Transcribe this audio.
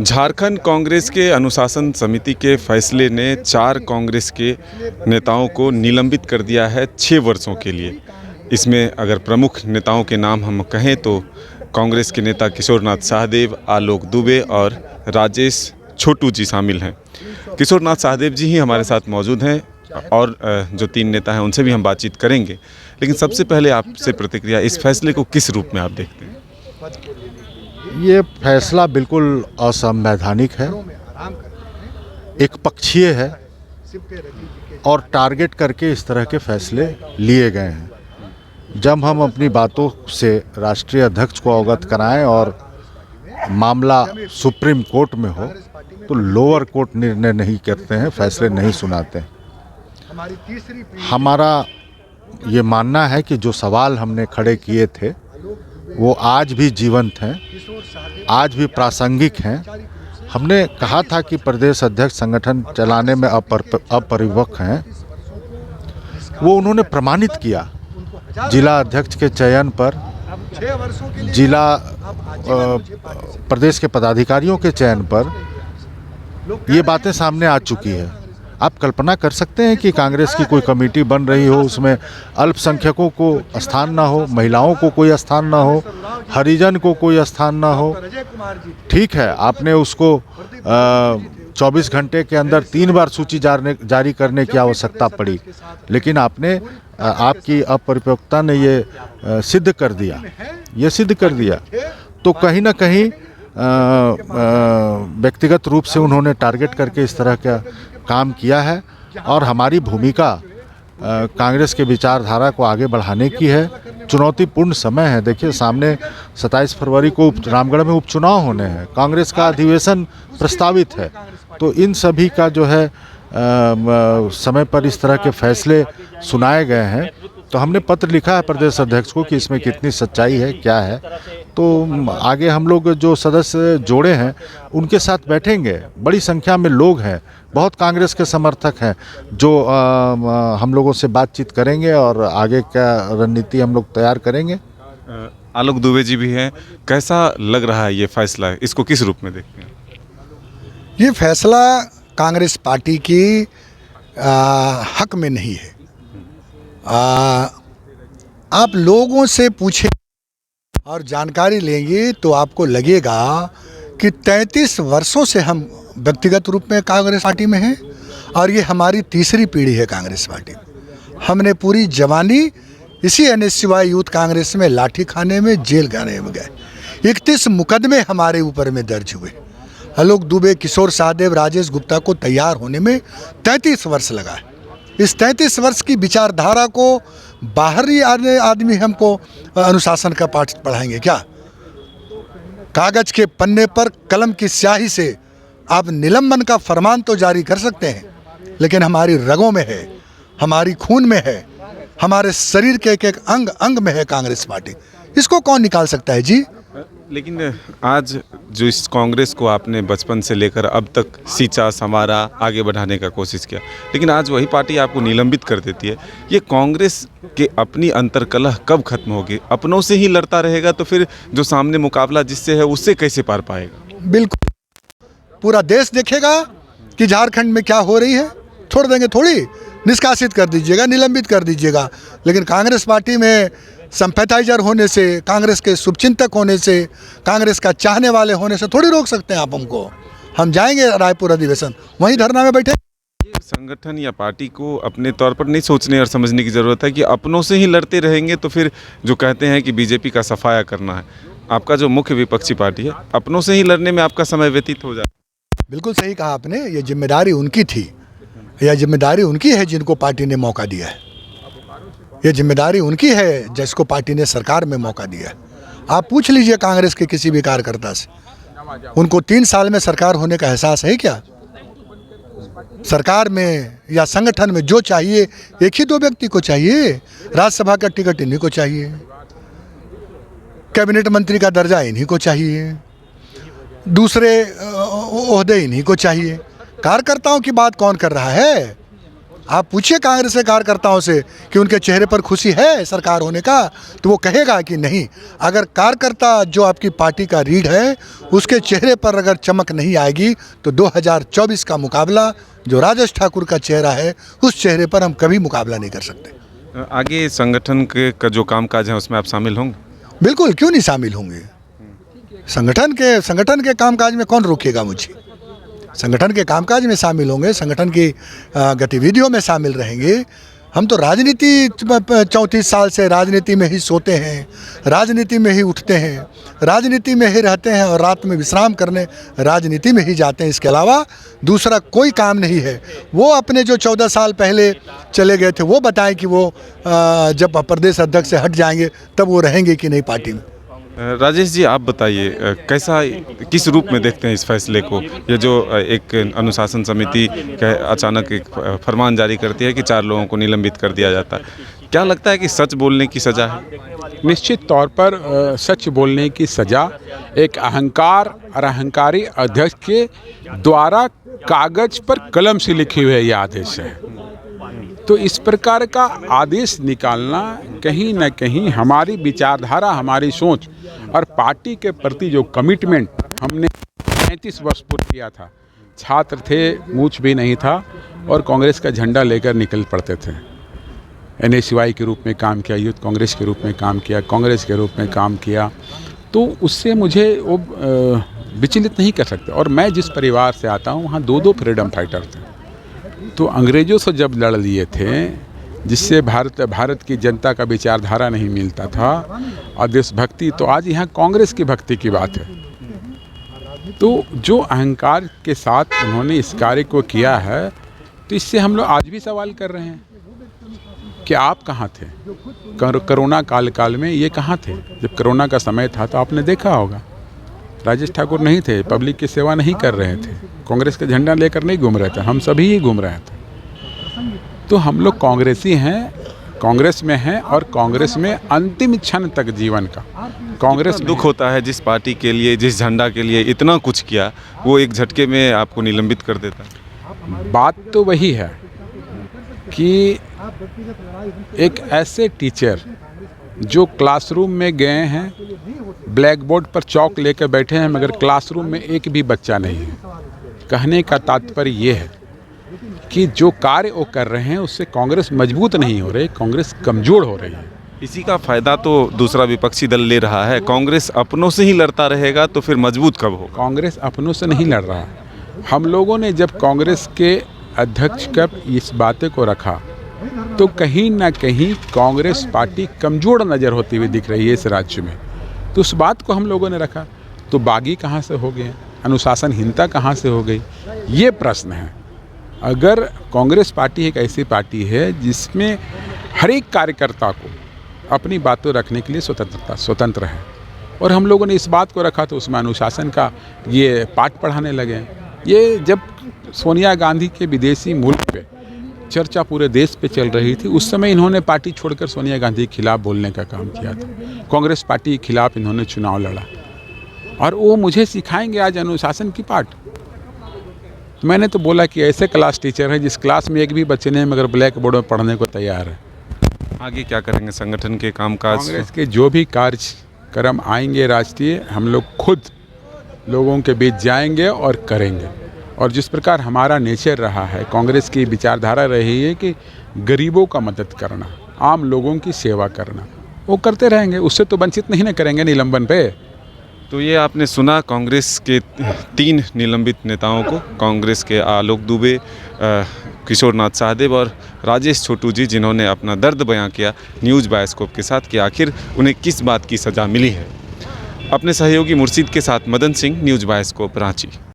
झारखंड कांग्रेस के अनुशासन समिति के फैसले ने 4 कांग्रेस के नेताओं को निलंबित कर दिया है 6 वर्षों के लिए। इसमें अगर प्रमुख नेताओं के नाम हम कहें तो कांग्रेस के नेता किशोरनाथ शाहदेव, आलोक दुबे और राजेश छोटू जी शामिल हैं। किशोरनाथ शाहदेव जी ही हमारे साथ मौजूद हैं और जो 3 नेता हैं उनसे भी हम बातचीत करेंगे। लेकिन सबसे पहले आपसे प्रतिक्रिया, इस फैसले को किस रूप में आप देखते हैं? ये फैसला बिल्कुल असंवैधानिक है, एक पक्षीय है और टारगेट करके इस तरह के फैसले लिए गए हैं। जब हम अपनी बातों से राष्ट्रीय अध्यक्ष को अवगत कराएं और मामला सुप्रीम कोर्ट में हो तो लोअर कोर्ट निर्णय नहीं करते हैं, फैसले नहीं सुनाते हैं। हमारा ये मानना है कि जो सवाल हमने खड़े किए थे वो आज भी जीवंत हैं, आज भी प्रासंगिक हैं। हमने कहा था कि प्रदेश अध्यक्ष संगठन चलाने में अपरिपक्व हैं, वो उन्होंने प्रमाणित किया। जिला अध्यक्ष के चयन पर, जिला प्रदेश के पदाधिकारियों के चयन पर ये बातें सामने आ चुकी है। आप कल्पना कर सकते हैं कि कांग्रेस की कोई कमेटी बन रही हो, उसमें अल्पसंख्यकों को स्थान ना हो, महिलाओं को कोई स्थान ना हो, हरिजन को कोई स्थान ना हो। ठीक है, आपने उसको 24 घंटे के अंदर 3 बार सूची जारी करने की आवश्यकता पड़ी, लेकिन आपने आपकी अपरिपक्वता ने ये सिद्ध कर दिया। तो कहीं ना कहीं व्यक्तिगत रूप से उन्होंने टारगेट करके इस तरह का काम किया है और हमारी भूमिका कांग्रेस के विचारधारा को आगे बढ़ाने की है। चुनौतीपूर्ण समय है। देखिए, सामने 27 फरवरी को रामगढ़ में उपचुनाव होने हैं, कांग्रेस का अधिवेशन प्रस्तावित है। तो इन सभी का जो है समय पर इस तरह के फैसले सुनाए गए हैं। तो हमने पत्र लिखा है प्रदेश अध्यक्ष को कि इसमें कितनी सच्चाई है, क्या है। तो आगे हम लोग जो सदस्य जोड़े हैं उनके साथ बैठेंगे। बड़ी संख्या में लोग हैं, बहुत कांग्रेस के समर्थक हैं जो हम लोगों से बातचीत करेंगे और आगे क्या रणनीति हम लोग तैयार करेंगे। आलोक दुबे जी भी हैं, कैसा लग रहा है ये फैसला, इसको किस रूप में देखते हैं? ये फैसला कांग्रेस पार्टी की हक में नहीं है। आप लोगों से पूछें और जानकारी लेंगे तो आपको लगेगा कि 33 वर्षों से हम व्यक्तिगत रूप में कांग्रेस पार्टी में हैं और ये हमारी तीसरी पीढ़ी है कांग्रेस पार्टी में। हमने पूरी जवानी इसी NSY यूथ कांग्रेस में लाठी खाने में, जेल खाने में गए। 31 मुकदमे हमारे ऊपर में दर्ज हुए। आलोक दुबे, किशोर शाहदेव, राजेश गुप्ता को तैयार होने में 33 वर्ष लगा है। इस 33 वर्ष की विचारधारा को बाहरी आदमी हमको अनुशासन का पाठ पढ़ाएंगे क्या? कागज के पन्ने पर कलम की स्याही से आप निलंबन का फरमान तो जारी कर सकते हैं, लेकिन हमारी रगों में है, हमारी खून में है, हमारे शरीर के एक अंग अंग में है कांग्रेस पार्टी। इसको कौन निकाल सकता है जी? लेकिन आज जो इस कांग्रेस को आपने बचपन से लेकर अब तक सींचा, संवारा, आगे बढ़ाने का कोशिश किया, लेकिन आज वही पार्टी आपको निलंबित कर देती है। ये कांग्रेस के अपनी अंतर्कलह कब खत्म होगी? अपनों से ही लड़ता रहेगा तो फिर जो सामने मुकाबला जिससे है उससे कैसे पार पाएगा? बिल्कुल, पूरा देश देखेगा कि झारखंड में क्या हो रही है। छोड़ देंगे थोड़ी, निष्कासित कर दीजिएगा, निलंबित कर दीजिएगा। लेकिन कांग्रेस पार्टी में संपैथाइजर होने से, कांग्रेस के शुभचिंतक होने से, कांग्रेस का चाहने वाले होने से थोड़ी रोक सकते हैं आप हमको। हम जाएंगे रायपुर अधिवेशन, वहीं धरना में बैठे। संगठन या पार्टी को अपने तौर पर नहीं सोचने और समझने की ज़रूरत है कि अपनों से ही लड़ते रहेंगे तो फिर जो कहते हैं कि बीजेपी का सफाया करना है, आपका जो मुख्य विपक्षी पार्टी है, अपनों से ही लड़ने में आपका समय व्यतीत हो जाए। बिल्कुल सही कहा आपने। ये जिम्मेदारी उनकी थी, यह जिम्मेदारी उनकी है जिनको पार्टी ने मौका दिया है। ये जिम्मेदारी उनकी है जिसको पार्टी ने सरकार में मौका दिया है। आप पूछ लीजिए कांग्रेस के किसी भी कार्यकर्ता से, उनको 3 साल में सरकार होने का एहसास है क्या? सरकार में या संगठन में जो चाहिए एक ही 2 व्यक्ति को चाहिए। राज्यसभा का टिकट इन्हीं को चाहिए, कैबिनेट मंत्री का दर्जा इन्हीं को चाहिए, दूसरे ओहदे इन्हीं को चाहिए। कार्यकर्ताओं की बात कौन कर रहा है? आप पूछिए कांग्रेस के कार्यकर्ताओं से कि उनके चेहरे पर खुशी है सरकार होने का, तो वो कहेगा कि नहीं। अगर कार्यकर्ता जो आपकी पार्टी का रीढ़ है उसके चेहरे पर अगर चमक नहीं आएगी तो 2024 का मुकाबला जो राजेश ठाकुर का चेहरा है उस चेहरे पर हम कभी मुकाबला नहीं कर सकते। आगे संगठन के का जो कामकाज है उसमें आप शामिल होंगे? बिल्कुल, क्यों नहीं शामिल होंगे। संगठन के कामकाज में कौन रोकेगा मुझे। संगठन के कामकाज में शामिल होंगे, संगठन की गतिविधियों में शामिल रहेंगे। हम तो राजनीति 34 साल से राजनीति में ही सोते हैं, राजनीति में ही उठते हैं, राजनीति में ही रहते हैं और रात में विश्राम करने राजनीति में ही जाते हैं। इसके अलावा दूसरा कोई काम नहीं है। वो अपने जो 14 साल पहले चले गए थे वो बताएं कि वो जब प्रदेश अध्यक्ष से हट जाएंगे तब वो रहेंगे कि नहीं पार्टी में। राजेश जी, आप बताइए कैसा, किस रूप में देखते हैं इस फैसले को? ये जो एक अनुशासन समिति अचानक एक फरमान जारी करती है कि 4 लोगों को निलंबित कर दिया जाता है, क्या लगता है कि सच बोलने की सज़ा है? निश्चित तौर पर सच बोलने की सज़ा एक अहंकार और अहंकारी अध्यक्ष के द्वारा कागज पर कलम से लिखे हुए यह आदेश है। तो इस प्रकार का आदेश निकालना कहीं न कहीं हमारी विचारधारा, हमारी सोच और पार्टी के प्रति जो कमिटमेंट हमने 35 वर्ष पूर्व किया था। छात्र थे, मूछ भी नहीं था और कांग्रेस का झंडा लेकर निकल पड़ते थे। NSY के रूप में काम किया, यूथ कांग्रेस के रूप में काम किया, कांग्रेस के रूप में काम किया। तो उससे मुझे वो विचलित नहीं कर सकते। और मैं जिस परिवार से आता हूँ वहाँ 2 फ्रीडम फाइटर थे। तो अंग्रेज़ों से जब लड़ लिए थे, जिससे भारत की जनता का विचारधारा नहीं मिलता था और देशभक्ति, तो आज यहाँ कांग्रेस की भक्ति की बात है। तो जो अहंकार के साथ उन्होंने इस कार्य को किया है, तो इससे हम लोग आज भी सवाल कर रहे हैं कि आप कहाँ थे कोरोना काल में? ये कहाँ थे जब कोरोना का समय था? तो आपने देखा होगा राजेश ठाकुर नहीं थे, पब्लिक की सेवा नहीं कर रहे थे, कांग्रेस का झंडा लेकर नहीं घूम रहे थे, हम सभी ही घूम रहे थे। तो हम लोग कांग्रेसी हैं, कांग्रेस में हैं और कांग्रेस में अंतिम क्षण तक जीवन का कांग्रेस दुख होता है जिस पार्टी के लिए, जिस झंडा के लिए इतना कुछ किया, वो एक झटके में आपको निलंबित कर देता है। बात तो वही है कि एक ऐसे टीचर जो क्लासरूम में गए हैं, ब्लैक बोर्ड पर चौक लेकर बैठे हैं, मगर क्लासरूम में एक भी बच्चा नहीं है। कहने का तात्पर्य ये है कि जो कार्य वो कर रहे हैं उससे कांग्रेस मजबूत नहीं हो रही, कांग्रेस कमज़ोर हो रही है। इसी का फ़ायदा तो दूसरा विपक्षी दल ले रहा है। कांग्रेस अपनों से ही लड़ता रहेगा तो फिर मजबूत कब हो? कांग्रेस अपनों से नहीं लड़ रहा है। हम लोगों ने जब कांग्रेस के अध्यक्ष का इस बातें को रखा तो कहीं ना कहीं कांग्रेस पार्टी कमज़ोर नज़र होती हुई दिख रही है इस राज्य में। तो उस बात को हम लोगों ने रखा। तो बागी कहाँ से हो गए, अनुशासनहीनता कहाँ से हो गई, ये प्रश्न है। अगर कांग्रेस पार्टी एक ऐसी पार्टी है जिसमें हर एक कार्यकर्ता को अपनी बातों रखने के लिए स्वतंत्र है, और हम लोगों ने इस बात को रखा तो उसमें अनुशासन का ये पाठ पढ़ाने लगे। ये जब सोनिया गांधी के विदेशी मुल्क पे चर्चा पूरे देश पे चल रही थी, उस समय इन्होंने पार्टी छोड़कर सोनिया गांधी के खिलाफ बोलने का काम किया था। कांग्रेस पार्टी के खिलाफ इन्होंने चुनाव लड़ा और वो मुझे सिखाएंगे आज अनुशासन की पाठ। मैंने तो बोला कि ऐसे क्लास टीचर हैं जिस क्लास में एक भी बच्चे नहीं मगर ब्लैक बोर्ड में पढ़ने को तैयार है। आगे क्या करेंगे संगठन के कामकाज? कांग्रेस के जो भी कार्यक्रम आएंगे राष्ट्रीय, हम लोग खुद लोगों के बीच जाएंगे और करेंगे। और जिस प्रकार हमारा नेचर रहा है, कांग्रेस की विचारधारा रही है कि गरीबों का मदद करना, आम लोगों की सेवा करना, वो करते रहेंगे। उससे तो वंचित नहीं ना करेंगे निलंबन पे। तो ये आपने सुना कांग्रेस के 3 निलंबित नेताओं को, कांग्रेस के आलोक दुबे, किशोर नाथ सहदेव और राजेश छोटू जी, जिन्होंने अपना दर्द बयां किया न्यूज़ बायोस्कोप के साथ कि आखिर उन्हें किस बात की सज़ा मिली है। अपने सहयोगी मुर्शीद के साथ मदन सिंह, न्यूज़ बायोस्कोप, रांची।